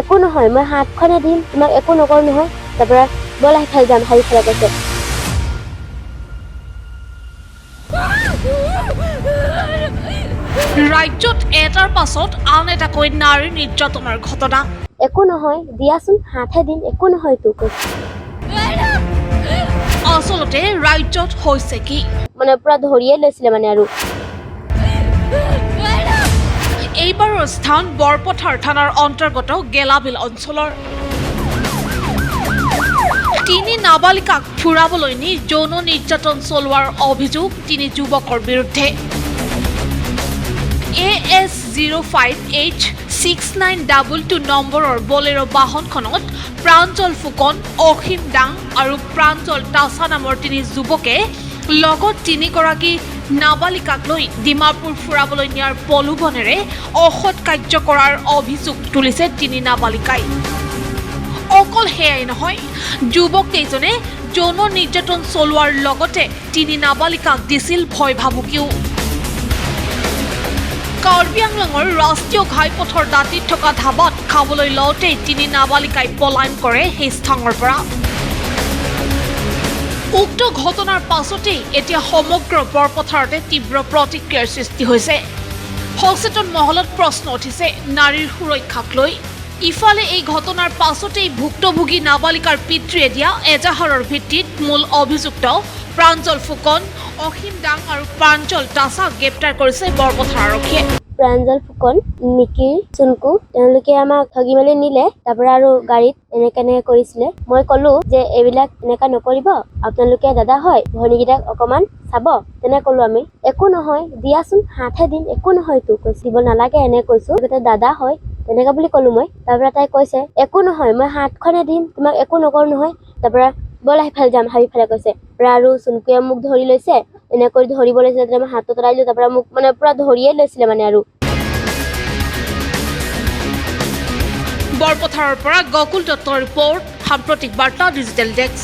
একো নহয় মই হাতখনে দিম তোমাক একো নকৰো নহয় তাৰপৰা বলা সিফালে যাম সিফালে কৈছে ৰাজ্যত এটাৰ পাছত আন এটাকৈ নাৰী নিৰ্যাতনৰ ঘটনা একো নহয় দিয়াচোন হাতহে দিম একো নহয় তো কৈছে আচলতে ৰাজ্যত হৈছে কি মানে পুৰা ধৰিয়ে লৈছিলে মানে আৰু এইবাৰৰ স্থান বৰপথাৰ থানাৰ অন্তৰ্গত গেলাবিল অঞ্চলৰ তিনি নাবালিকাক ফুৰাবলৈ নি যৌন নিৰ্যাতন চলোৱাৰ অভিযোগ তিনি যুৱকৰ বিৰুদ্ধে AS05H6922 নম্বৰৰ বলেৰো বাহনখনত প্ৰাঞ্জল ফুকন অসীম দাং আৰু প্ৰাঞ্জল তাছা নামৰ তিনি যুৱকে লগত তিনিগৰাকী নাবালিকাক লৈ ডিমাপুৰ ফুৰাবলৈ নিয়াৰ প্ৰলোভনেৰে অসৎ কাৰ্য কৰাৰ অভিযোগ তুলিছে তিনি নাবালিকাই অকল সেয়াই নহয় যুৱক কেইজনে যৌন নিৰ্যাতন চলোৱাৰ লগতে তিনি নাবালিকাক দিছিল ভয় ভাবুকিও কাৰ্বি আংলঙৰ ৰাষ্ট্ৰীয় ঘাইপথৰ দাঁতিত থকা ধাবাত খাবলৈ লওঁতেই তিনি নাবালিকাই পলায়ন কৰে সেই স্থানৰ পৰা উক্ত ঘটনাৰ পাছতেই এতিয়া সমগ্ৰ বৰপথাৰতে তীব্ৰ প্ৰতিক্ৰিয়াৰ সৃষ্টি হৈছে সচেতন মহলত প্ৰশ্ন উঠিছে নাৰীৰ সুৰক্ষাক লৈ ইফালে এই ঘটনাৰ পাছতেই ভুক্তভোগী নাবালিকাৰ পিতৃয়ে দিয়া এজাহাৰৰ ভিত্তিত মূল অভিযুক্ত প্ৰাঞ্জল ফুকন অসীম দাং আৰু প্ৰাঞ্জল তাছাক গ্ৰেপ্তাৰ কৰিছে বৰপথাৰ আৰক্ষীয়ে প্ৰাঞ্জল ফুকন নিকিৰ চুনকু তেওঁলোকে আমাক ঠগি মেলি নিলে তাৰপৰা আৰু গাড়ীত এনেকে কৰিছিলে মই ক'লো যে এইবিলাক এনেকা নকৰিব আপোনালোকে দাদা হয় ভনীকেইটাক অকমান চাব তেনে ক'লো আমি একো নহয় দিয়াচোন হাতহে দিম একো নহয় তো কৈছে দিব নালাগে এনে কৈছো দাদা হয় তেনেকা বুলি ক'লো মই তাৰপৰা তাই কৈছে একো নহয় মই হাতখনে দিম তোমাক একো নকৰো নহয় তাৰপৰা বলা সিফালে যাম সিফালে কৈছে আৰু চুনকুৱে মোক ধৰি লৈছে এনেকৈ ধৰিব লৈছে মই হাতত তৰাইলো তাৰপৰা মোক মানে পুৰা ধৰিয়ে লৈছিলে মানে আৰু বৰপথাৰৰ পৰা গকুল দত্তৰ ৰিপৰ্ট সাম্প্ৰতিক বাৰ্তা ডিজিটেল ডেস্ক